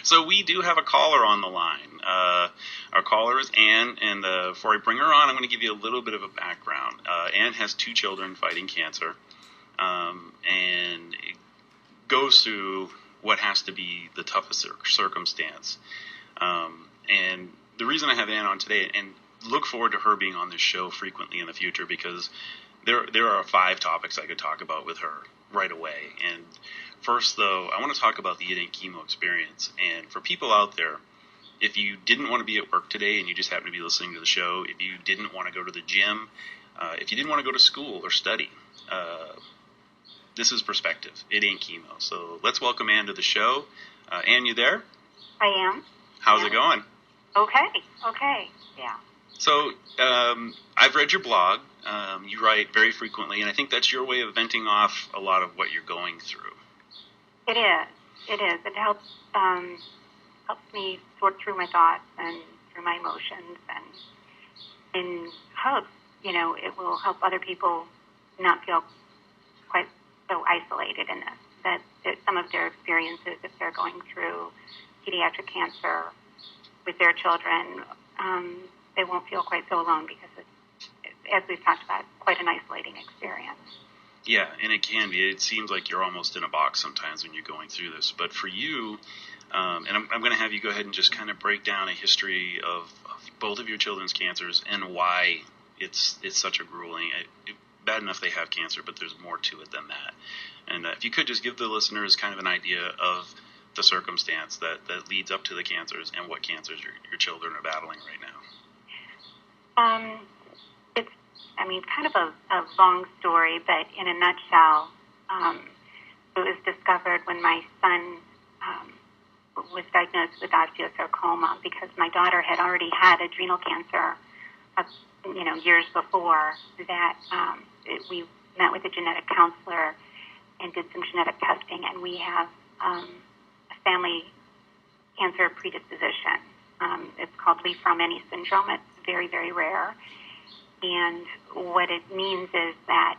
So we do have a caller on the line. Our caller is Anne, and before I bring her on, I'm going to give you a little bit of a background. Anne has 2 children fighting cancer, and it goes through what has to be the toughest circumstance. And the reason I have Anne on today, and look forward to her being on this show frequently in the future, because there are 5 topics I could talk about with her right away. And first, though, I want to talk about the it ain't chemo experience. And for people out there, if you didn't want to be at work today and you just happen to be listening to the show, if you didn't want to go to the gym, if you didn't want to go to school or study, this is perspective. It ain't chemo. So let's welcome Anne to the show. Anne, you there? I am. How's it going? Okay, yeah. So I've read your blog. You write very frequently, and I think that's your way of venting off a lot of what you're going through. It is. It helps me sort through my thoughts and through my emotions, and in hopes, it will help other people not feel quite so isolated in this, that some of their experiences, if they're going through pediatric cancer with their children, they won't feel quite so alone, because it's, as we've talked about, quite an isolating experience. Yeah, and it can be. It seems like you're almost in a box sometimes when you're going through this. But for you, and I'm going to have you go ahead and just kind of break down a history of both of your children's cancers and why it's such a grueling. Bad enough they have cancer, but there's more to it than that. And if you could just give the listeners kind of an idea of the circumstance that leads up to the cancers and what cancers your children are battling right now. It's, kind of a long story, but in a nutshell, it was discovered when my son was diagnosed with osteosarcoma, because my daughter had already had adrenal cancer, years before that. We met with a genetic counselor and did some genetic testing, and we have a family cancer predisposition. It's called Li Fraumeni Syndrome. It's very, very rare. And what it means is that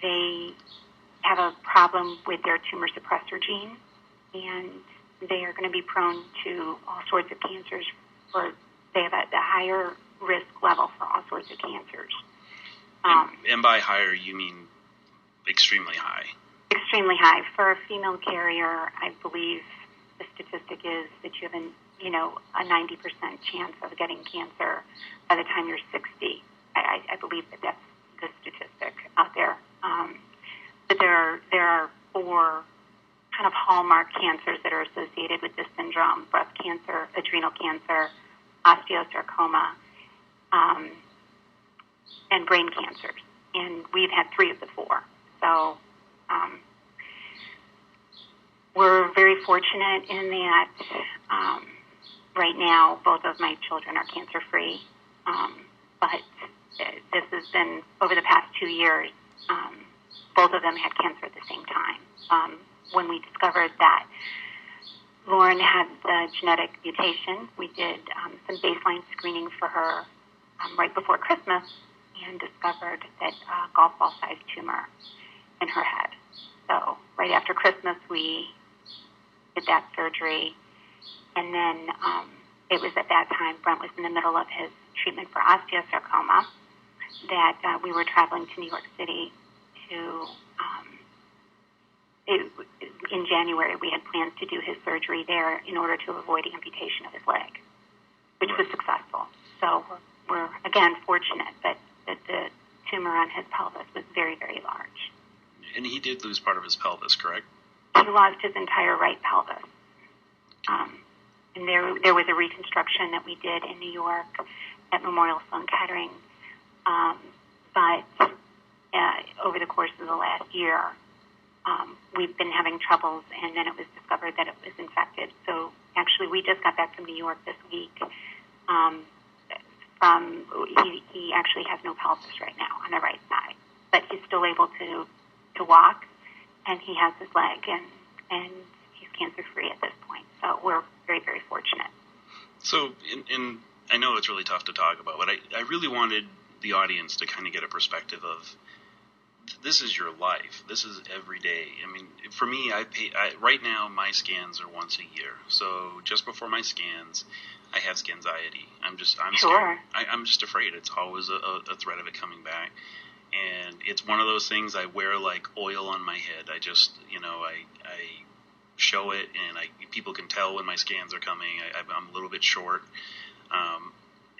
they have a problem with their tumor suppressor gene, and they are going to be prone to all sorts of cancers. They have a higher risk level for all sorts of cancers. And by higher, you mean extremely high? Extremely high. For a female carrier, I believe the statistic is that you have a 90% chance of getting cancer by the time you're 60. I believe that's the statistic out there. But there are 4 kind of hallmark cancers that are associated with this syndrome: breast cancer, adrenal cancer, osteosarcoma, and brain cancers. And we've had 3 of the 4. So we're very fortunate in that right now both of my children are cancer-free. But this has been, over the past 2 years, both of them had cancer at the same time. When we discovered that Lauren had the genetic mutation, we did some baseline screening for her right before Christmas, and discovered that golf ball-sized tumor in her head. So right after Christmas, we did that surgery, and then it was at that time, Brent was in the middle of his treatment for osteosarcoma, that we were traveling to New York City to, in January, we had plans to do his surgery there in order to avoid amputation of his leg, which was successful. So we're again, fortunate that the tumor on his pelvis was very, very large. And he did lose part of his pelvis, correct? He lost his entire right pelvis. And there was a reconstruction that we did in New York at Memorial Sloan Kettering. But over the course of the last year, we've been having troubles, and then it was discovered that it was infected. So actually, we just got back from New York this week. He actually has no pelvis right now on the right side, but he's still able to walk, and he has his leg, and he's cancer-free at this point. So we're very, very fortunate. So, and I know it's really tough to talk about, but I really wanted the audience to kind of get a perspective of this is your life. This is every day. I mean, for me, right now my scans are once a year. So just before my scans, I have anxiety. I'm Sure. scared. I'm just afraid. It's always a threat of it coming back. And it's one of those things I wear like oil on my head. I just, I show it, and people can tell when my scans are coming. I'm a little bit short.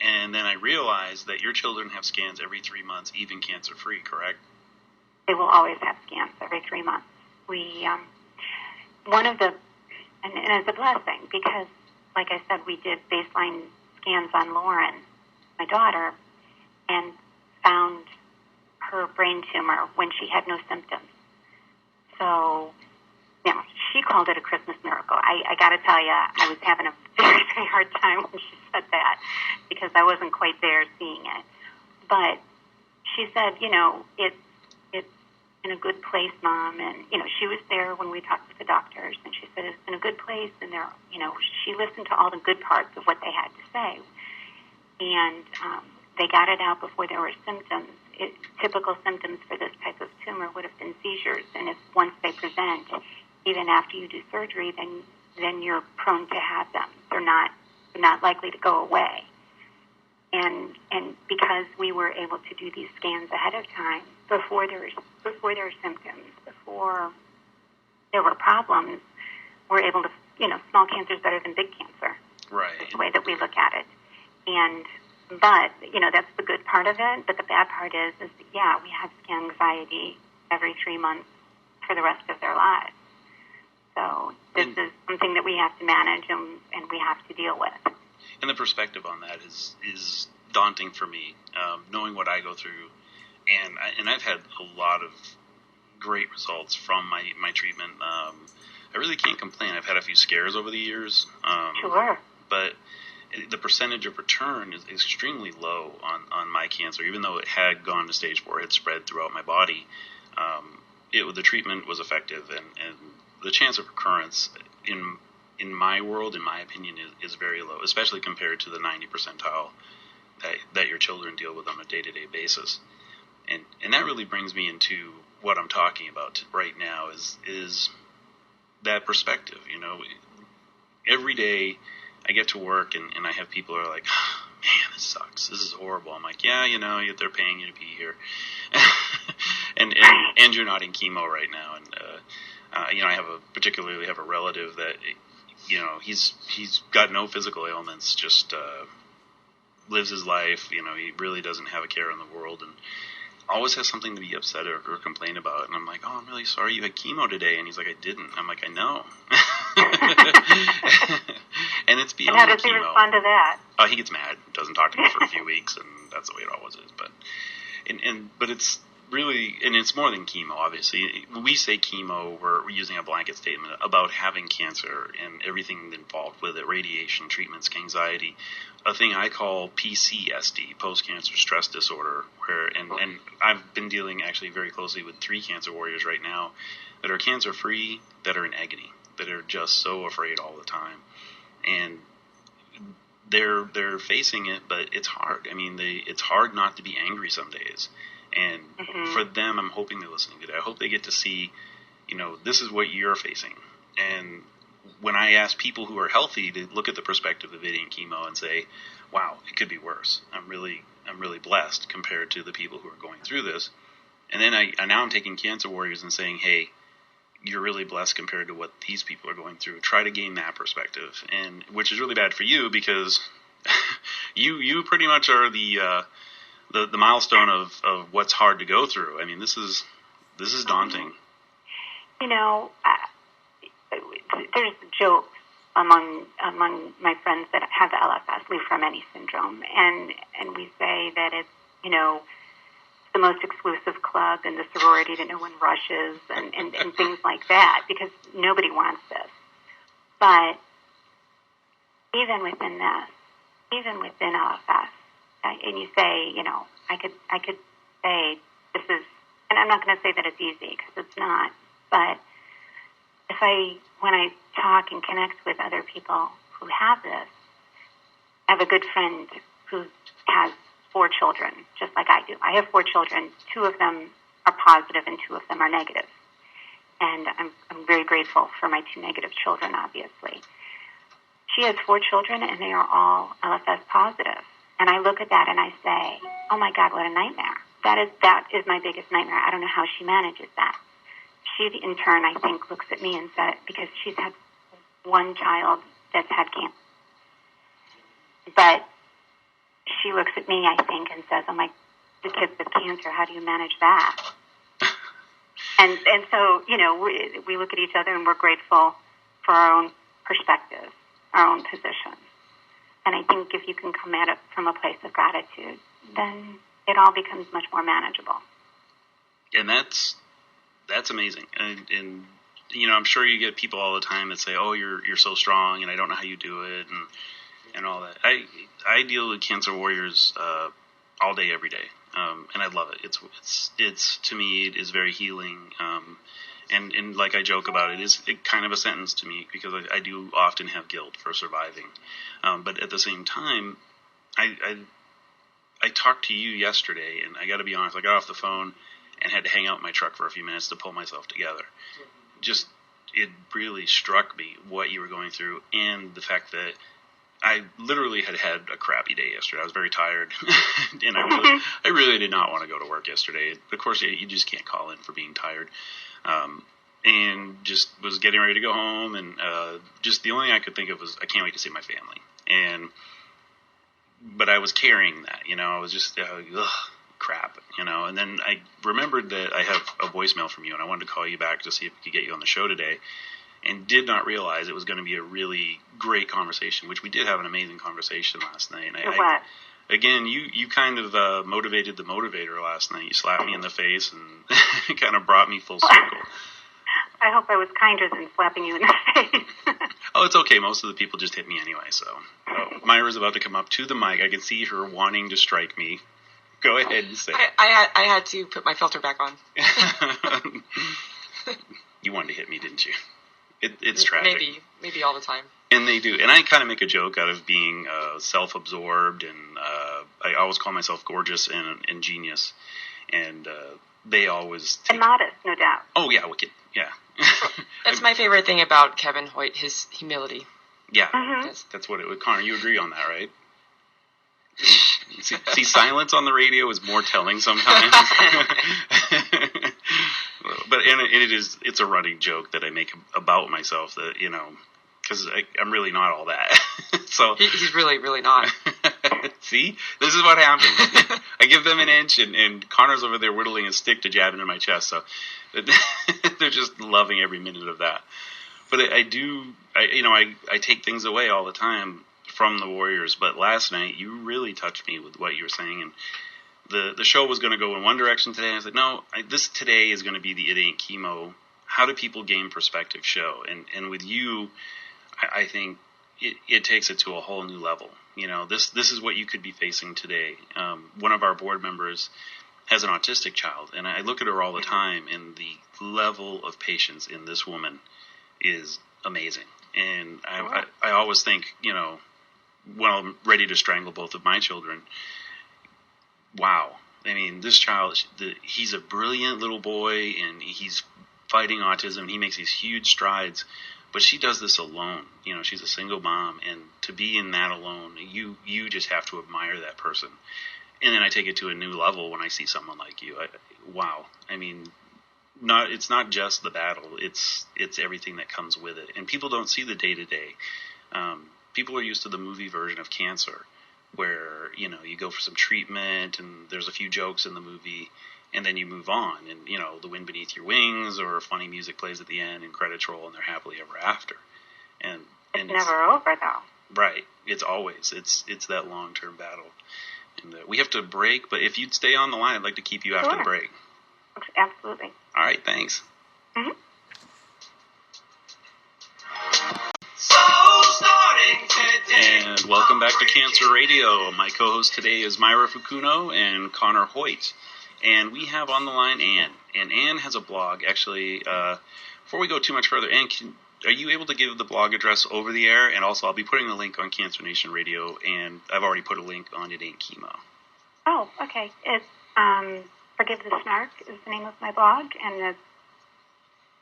And then I realized that your children have scans every 3 months, even cancer-free, correct? They will always have scans every 3 months. We, one of the, and it's a blessing because, like I said, we did baseline scans on Lauren, my daughter, and found her brain tumor when she had no symptoms. So, she called it a Christmas miracle. I got to tell you, I was having a very, very hard time when she said that because I wasn't quite there seeing it. But she said, it's in a good place, Mom. And, she was there when we talked to the doctors, and she said it's in a good place. And she listened to all the good parts of what they had to say. And they got it out before there were symptoms. Typical symptoms for this type of tumor would have been seizures. And if once they present, even after you do surgery, then you're prone to have them. They're not likely to go away. And because we were able to do these scans ahead of time, before there were symptoms, before there were problems, we're able to, small cancer is better than big cancer. Right. That's the way that we look at it. But that's the good part of it. But the bad part is that, we have scan anxiety every 3 months for the rest of their lives. So this is something that we have to manage and we have to deal with. And the perspective on that is daunting for me, knowing what I go through. And I've had a lot of great results from my treatment. I really can't complain. I've had a few scares over the years. Sure. But the percentage of return is extremely low on my cancer, even though it had gone to stage 4, it had spread throughout my body. The treatment was effective, and the chance of recurrence in my world, in my opinion, is very low, especially compared to the 90 percentile that your children deal with on a day-to-day basis. And that really brings me into what I'm talking about right now is that perspective. Every day I get to work and I have people who are like, oh, man, this sucks. This is horrible. I'm like, yeah, they're paying you to be here. and you're not in chemo right now. And, I particularly have a relative that, he's got no physical ailments, just lives his life. He really doesn't have a care in the world and always has something to be upset or complain about. And I'm like, oh, I'm really sorry you had chemo today. And he's like, I didn't. I'm like, I know. And it's beyond chemo. And how does he respond to that? He gets mad, doesn't talk to me for a few weeks, and that's the way it always is. But it's really, and it's more than chemo, obviously. When we say chemo, we're using a blanket statement about having cancer and everything involved with it, radiation, treatments, anxiety, a thing I call PCSD, post-cancer stress disorder, and I've been dealing actually very closely with 3 cancer warriors right now that are cancer-free, that are in agony, that are just so afraid all the time. And they're facing it, but it's hard. I mean, it's hard not to be angry some days. And for them, I'm hoping they're listening to that. I hope they get to see, this is what you're facing. And when I ask people who are healthy to look at the perspective of it in chemo and say, wow, it could be worse. I'm really blessed compared to the people who are going through this. And then now I'm taking cancer warriors and saying, hey, you're really blessed compared to what these people are going through. Try to gain that perspective, and which is really bad for you because you pretty much are the milestone of what's hard to go through. I mean, this is daunting. There's jokes among my friends that have the LFS, Li Fraumeni Syndrome, and we say that it's the most exclusive club in the sorority that no one rushes and things like that because nobody wants this. But even within this, even within LFS, and you say, I could say this is, and I'm not going to say that it's easy because it's not, but when I talk and connect with other people who have this, I have a good friend who has 4 children, just like I do. I have 4 children. 2 of them are positive and 2 of them are negative. And I'm very grateful for my 2 negative children, obviously. She has 4 children, and they are all LFS positive. And I look at that and I say, oh, my God, what a nightmare. That is my biggest nightmare. I don't know how she manages that. She, in turn, I think, looks at me and said, because she's had 1 child that's had cancer. But she looks at me, I think, and says, oh, my, the kid's with cancer. How do you manage that? And so, you know, we look at each other and we're grateful for our own perspectives, our own positions. And I think if you can come at it from a place of gratitude, then it all becomes much more manageable. And that's amazing. And you know, I'm sure you get people all the time that say, "Oh, you're so strong, and I don't know how you do it," and all that. I deal with cancer warriors all day, every day, and I love it. It's to me it is very healing. And like I joke about it, is kind of a sentence to me because I do often have guilt for surviving. But at the same time, I talked to you yesterday, and I got to be honest, I got off the phone and had to hang out in my truck for a few minutes to pull myself together. Just, it really struck me what you were going through and the fact that I literally had a crappy day yesterday. I was very tired, and I really did not want to go to work yesterday. Of course, you just can't call in for being tired. And just was getting ready to go home, and just the only thing I could think of was I can't wait to see my family. But I was carrying that, you know. I was just crap, you know. And then I remembered that I have a voicemail from you, and I wanted to call you back to see if we could get you on the show today, and did not realize it was going to be a really great conversation, which we did have an amazing conversation last night. And again, you kind of motivated the motivator last night. You slapped me in the face and kind of brought me full circle. I hope I was kinder than slapping you in the face. Oh, it's okay. Most of the people just hit me anyway. So Myra's about to come up to the mic. I can see her wanting to strike me. Go ahead and say. I had to put my filter back on. You wanted to hit me, didn't you? It's tragic. Maybe all the time. And they do. And I kind of make a joke out of being self-absorbed, and I always call myself gorgeous and genius. And they always and modest, no doubt. Oh, yeah, wicked. Yeah. That's my favorite thing about Kevin Hoyt, his humility. Yeah, that's what it would. Connor, you agree on that, right? See, silence on the radio is more telling sometimes. But it's a running joke that I make about myself that, you know, because I'm really not all that. So he's really, really not. See, this is what happens. I give them an inch, and Connor's over there whittling a stick to jab into my chest. So they're just loving every minute of that. But I take things away all the time from the Warriors. But last night, you really touched me with what you were saying, and the show was going to go in one direction today. I said, no, this today is going to be the It Ain't Chemo, How Do People Gain Perspective show. And with you, I think it takes it to a whole new level. You know, this is what you could be facing today. One of our board members has an autistic child, and I look at her all the time, and the level of patience in this woman is amazing. And I always think, you know, when I'm ready to strangle both of my children, wow. I mean, this child, he's a brilliant little boy, and he's fighting autism. He makes these huge strides. But she does this alone. You know, she's a single mom, and to be in that alone, you just have to admire that person. And then I take it to a new level when I see someone like you. Wow. I mean, it's not just the battle. It's everything that comes with it. And people don't see the day-to-day. People are used to the movie version of cancer, where, you know, you go for some treatment, and there's a few jokes in the movie, and then you move on, and, you know, The Wind Beneath Your Wings, or funny music plays at the end, and credits roll, and they're happily ever after. And it's never over, though. Right. It's always. It's that long-term battle. And we have to break, but if you'd stay on the line, I'd like to keep you after the break. Absolutely. All right, thanks. Mm-hmm. And welcome back to Cancer Radio. My co-host today is Myra Fukuno and Connor Hoyt. And we have on the line Ann. And Ann has a blog. Actually, before we go too much further, Ann, are you able to give the blog address over the air? And also, I'll be putting the link on Cancer Nation Radio, and I've already put a link on It Ain't Chemo. Oh, okay. It's Forgive the Snark is the name of my blog, and it's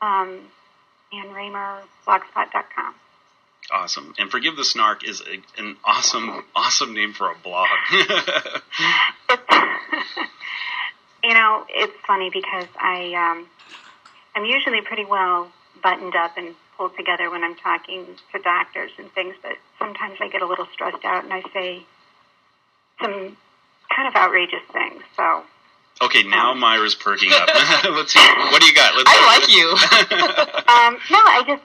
AnnRamerBlogspot.com. Awesome. And Forgive the Snark is an awesome name for a blog. It's funny because I'm usually pretty well buttoned up and pulled together when I'm talking to doctors and things, but sometimes I get a little stressed out and I say some kind of outrageous things. So. Okay, now Myra's perking up. Let's see. What do you got? I like you. No, I just,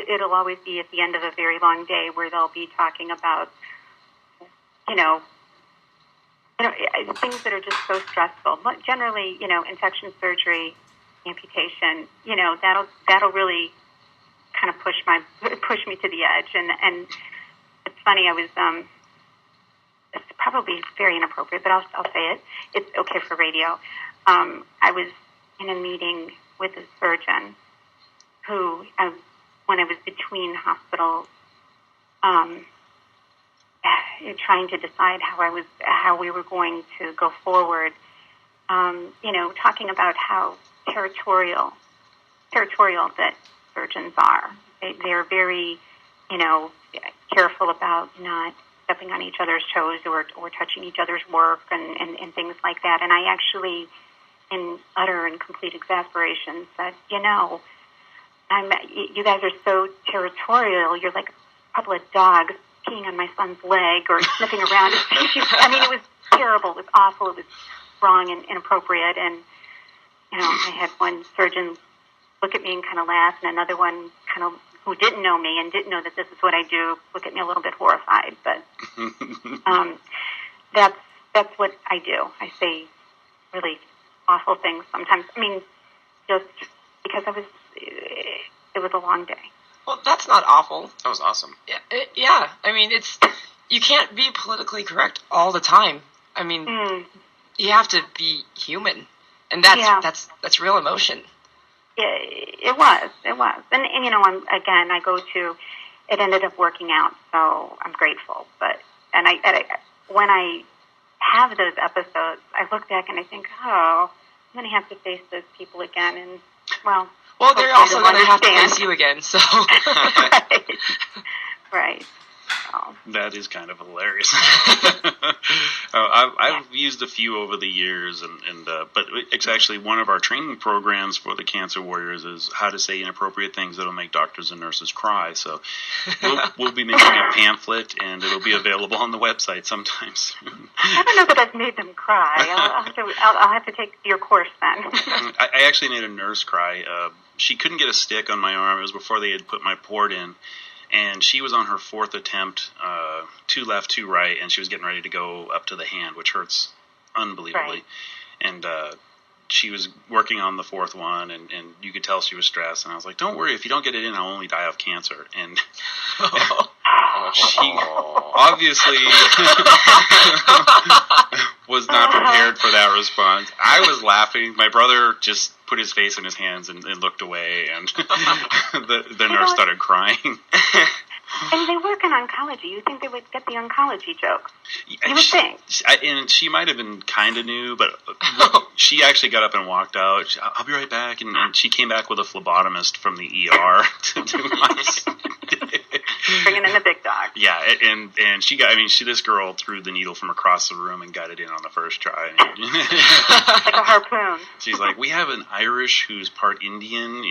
it'll always be at the end of a very long day where they'll be talking about, things that are just so stressful. But generally, infection surgery, amputation, that'll really kind of push me to the edge. And it's funny, I was, it's probably very inappropriate, but I'll say it. It's okay for radio. I was in a meeting with a surgeon who, when I was between hospitals, trying to decide how we were going to go forward, talking about how territorial that surgeons are. They're very, careful about not stepping on each other's toes or touching each other's work and things like that. And I actually, in utter and complete exasperation, said, you guys are so territorial. You're like a couple of dogs peeing on my son's leg or sniffing around his tissue. I mean, it was terrible. It was awful. It was wrong and inappropriate. And, I had one surgeon look at me and kind of laugh, and another one kind of who didn't know me and didn't know that this is what I do look at me a little bit horrified. But that's what I do. I say really awful things sometimes. I mean, just because it was a long day. Well, that's not awful. That was awesome. Yeah. I mean, you can't be politically correct all the time. I mean, you have to be human, and that's real emotion. Yeah, it was, and I go to. It ended up working out, so I'm grateful. But when I have those episodes, I look back and I think, oh, I'm going to have to face those people again, and well, they're also going to have to face you again. So right. That is kind of hilarious. I've used a few over the years, but it's actually one of our training programs for the cancer warriors is how to say inappropriate things that'll make doctors and nurses cry. So we'll be making a pamphlet, and it'll be available on the website sometimes. I don't know that I've made them cry. I'll have to take your course then. I actually made a nurse cry. She couldn't get a stick on my arm. It was before they had put my port in. And she was on her fourth attempt, 2 left, 2 right, and she was getting ready to go up to the hand, which hurts unbelievably. Right. And she was working on the fourth one, and you could tell she was stressed. And I was like, don't worry, if you don't get it in, I'll only die of cancer. And she obviously was not prepared for that response. I was laughing. My brother just put his face in his hands and looked away, and the nurse started crying. And they work in oncology. You think they would get the oncology joke? You would think. And she might have been kind of new, but she actually got up and walked out. I'll be right back. And she came back with a phlebotomist from the ER to do my bringing in the big dog. Yeah, and she got. This girl threw the needle from across the room and got it in on the first try. Like a harpoon. She's like, we have an Irish who's part Indian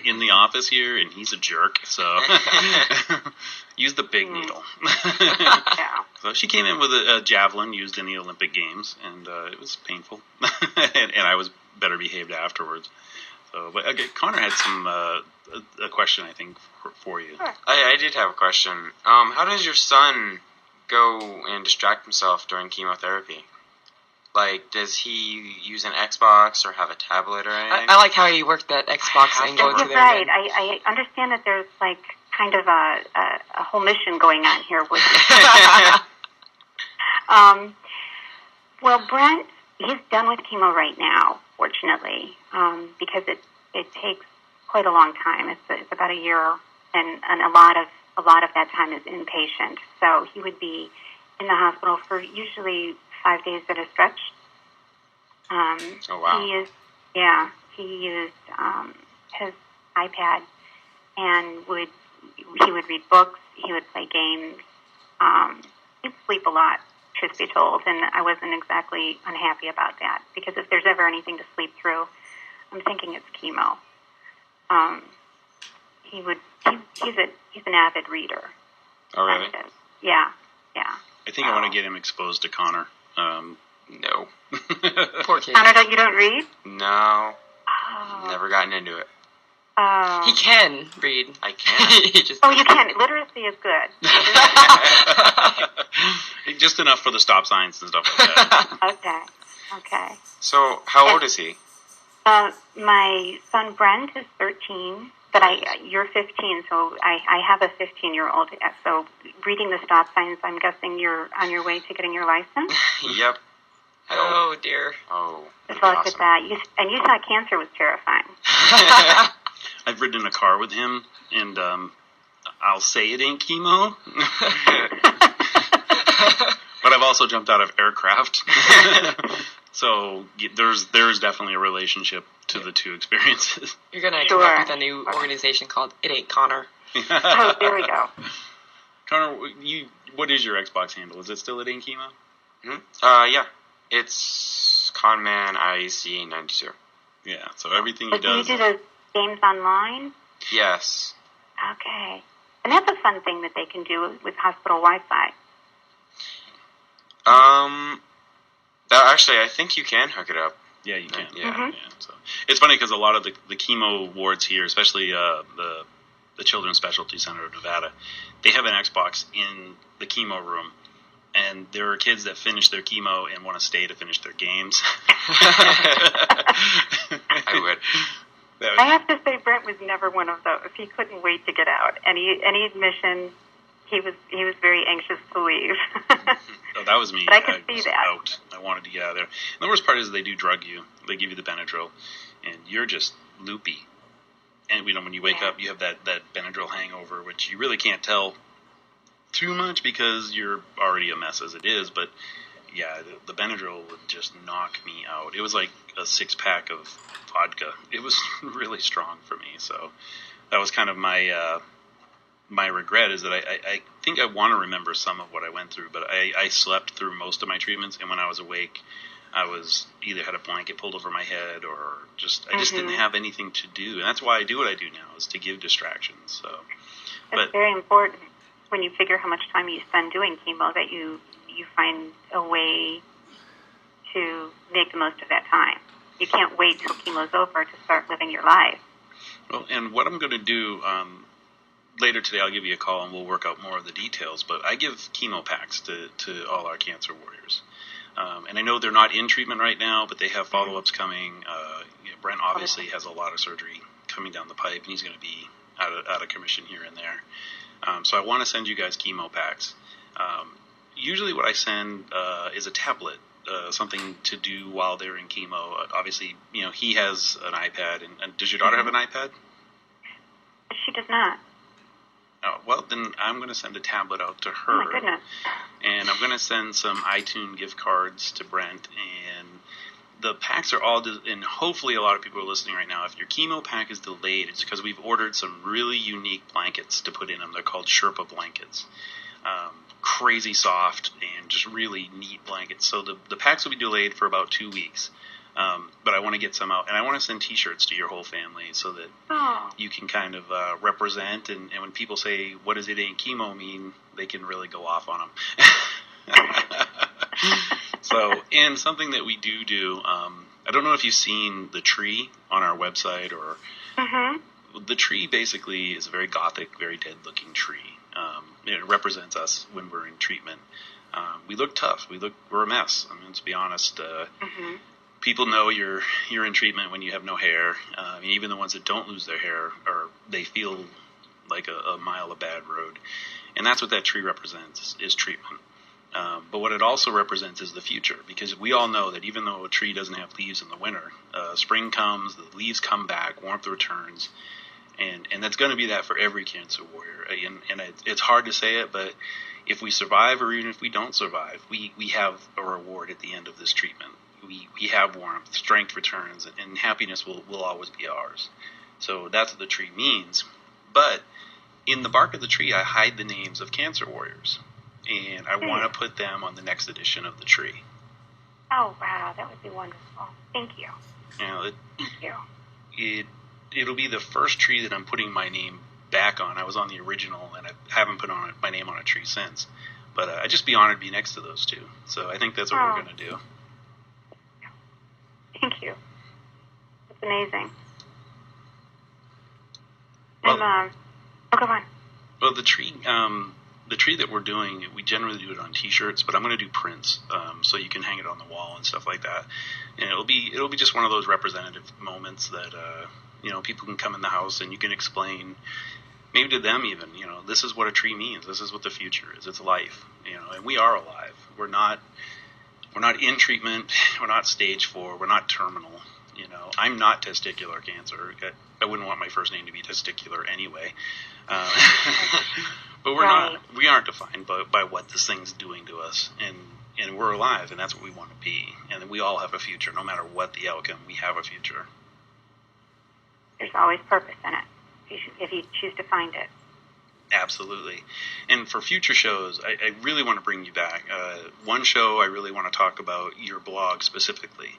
in the office here, and he's a jerk. So use the big needle. Yeah. So she came in with a javelin used in the Olympic Games, and it was painful, and I was better behaved afterwards. So, but okay, Connor had some a question, I think, for you. Sure. I did have a question. How does your son go and distract himself during chemotherapy? Like, does he use an Xbox or have a tablet or anything? I like how you worked that Xbox and going to there. Right. Again. I understand that there's like kind of a whole mission going on here with well, Brent, he's done with chemo right now, fortunately, because it takes quite a long time. It's about a year, and a lot of that time is inpatient. So he would be in the hospital for usually 5 days at a stretch. Oh, wow. He used his iPad and he would read books, he would play games. He'd sleep a lot, truth be told, and I wasn't exactly unhappy about that, because if there's ever anything to sleep through, I'm thinking it's chemo. He's an avid reader. Oh, really? Yeah. I think I want to get him exposed to Connor. No. Poor kid. Connor, you don't read? No. Oh. Never gotten into it. He can read. I can. He just you can. Literacy is good. Just enough for the stop signs and stuff like that. Okay. So, how old is he? My son Brent is 13, but you're 15, so I have a 15-year-old. So reading the stop signs, I'm guessing you're on your way to getting your license? Yep. Oh, dear. Oh, Good luck with that. You thought cancer was terrifying. I've ridden in a car with him, and I'll say it ain't chemo. But I've also jumped out of aircraft. So there's definitely a relationship to the two experiences. You're going to come up with a new organization called It Ain't Connor. Oh, there we go. Connor, what is your Xbox handle? Is it still It Ain't Chemo? Mm-hmm. Yeah. It's Conman IEC 92. Yeah, so everything he does... Do you do those games online? Yes. Okay. And that's a fun thing that they can do with hospital Wi-Fi. Actually, I think you can hook it up. Yeah, you can. Yeah. Mm-hmm. So it's funny because a lot of the chemo wards here, especially the Children's Specialty Center of Nevada, they have an Xbox in the chemo room. And there are kids that finish their chemo and want to stay to finish their games. I would. I have to say, Brent was never one of those. He couldn't wait to get out. Any admission, he was very anxious to leave. Oh, that was me. But I could see that. Out. I wanted to get out of there. And the worst part is they do drug you. They give you the Benadryl, and you're just loopy. And when you wake up, you have that Benadryl hangover, which you really can't tell too much because you're already a mess as it is. But yeah, the Benadryl would just knock me out. It was like a 6-pack of vodka. It was really strong for me. So that was kind of my regret, is that I think I want to remember some of what I went through, but I slept through most of my treatments, and when I was awake, I was either had a blanket pulled over my head or I just didn't have anything to do. And that's why I do what I do now, is to give distractions. So it's very important when you figure how much time you spend doing chemo that you find a way to make the most of that time. You can't wait till chemo's over to start living your life. Well, and what I'm going to do later today, I'll give you a call and we'll work out more of the details, but I give chemo packs to all our cancer warriors. And I know they're not in treatment right now, but they have follow-ups coming. Brent obviously has a lot of surgery coming down the pipe, and he's going to be out of commission here and there. So I want to send you guys chemo packs. Usually what I send is a tablet, something to do while they're in chemo. Obviously, he has an iPad. And does your daughter have an iPad? She does not. Oh, well, then I'm going to send a tablet out to her. Oh, my goodness. And I'm going to send some iTunes gift cards to Brent. And the packs are all, and hopefully a lot of people are listening right now. If your chemo pack is delayed, it's because we've ordered some really unique blankets to put in them. They're called Sherpa blankets. Crazy soft and just really neat blankets. So the packs will be delayed for about 2 weeks. But I want to get some out, and I want to send T-shirts to your whole family so that you can kind of represent. And when people say, "What does It Ain't Chemo mean?" they can really go off on them. So, and something that we do, I don't know if you've seen the tree on our website or. The tree basically is a very gothic, very dead-looking tree. It represents us when we're in treatment. We look tough. We're a mess. I mean, let's be honest. People know you're in treatment when you have no hair. Even the ones that don't lose their hair, they feel like a mile of bad road. And that's what that tree represents, is treatment. But what it also represents is the future, because we all know that even though a tree doesn't have leaves in the winter, spring comes, the leaves come back, warmth returns, and that's going to be that for every cancer warrior. and it's hard to say it, but if we survive or even if we don't survive, we have a reward at the end of this treatment. We have warmth, strength returns, and happiness will always be ours. So that's what the tree means. But in the bark of the tree, I hide the names of cancer warriors, and I want to put them on the next edition of the tree. Oh, wow, that would be wonderful. Thank you. Thank you. It'll be the first tree that I'm putting my name back on. I was on the original, and I haven't put my name on a tree since. But I'd just be honored to be next to those two. So I think that's what we're going to do. Thank you. That's amazing. Well, go on. Well, the tree that we're doing, we generally do it on T-shirts, but I'm going to do prints, so you can hang it on the wall and stuff like that. And it'll be just one of those representative moments that people can come in the house and you can explain, maybe to them even, this is what a tree means. This is what the future is. It's life, and we are alive. We're not in treatment. We're not stage 4. We're not terminal. I'm not testicular cancer. I wouldn't want my first name to be testicular anyway. But we aren't defined by what this thing's doing to us, and we're alive, and that's what we want to be. And we all have a future, no matter what the outcome. We have a future. There's always purpose in it, if you choose to find it. Absolutely. And for future shows, I really want to bring you back. One show I really want to talk about your blog specifically.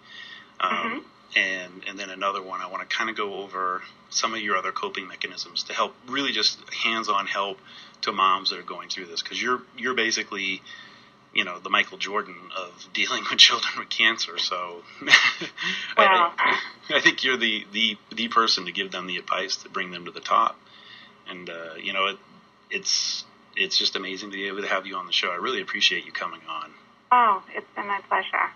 And then another one, I want to kind of go over some of your other coping mechanisms to help, really just hands-on help to moms that are going through this. Because you're basically, the Michael Jordan of dealing with children with cancer. So wow. I think you're the person to give them the advice to bring them to the top. And, it's just amazing to be able to have you on the show. I really appreciate you coming on. Oh, it's been my pleasure.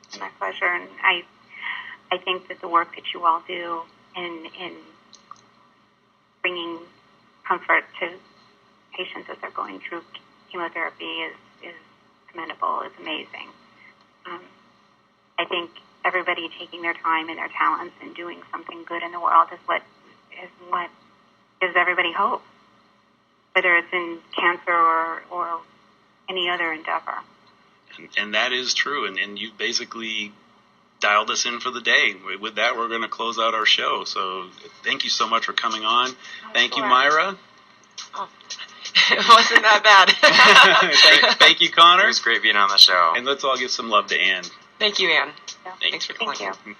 It's been my pleasure. And I think that the work that you all do in bringing comfort to patients as they're going through chemotherapy is commendable, is amazing. I think everybody taking their time and their talents and doing something good in the world is what gives everybody hope, whether it's in cancer or any other endeavor. And that is true, and you've basically dialed us in for the day. With that, we're going to close out our show. So thank you so much for coming on. Thank you, Myra. Oh, it wasn't that bad. Thank you, Connor. It was great being on the show. And let's all give some love to Ann. Thank you, Ann. Thanks for calling. Thank you.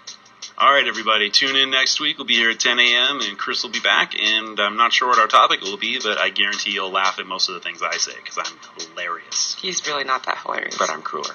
All right, everybody. Tune in next week. We'll be here at 10 a.m., and Chris will be back. And I'm not sure what our topic will be, but I guarantee you'll laugh at most of the things I say because I'm hilarious. He's really not that hilarious. But I'm cooler.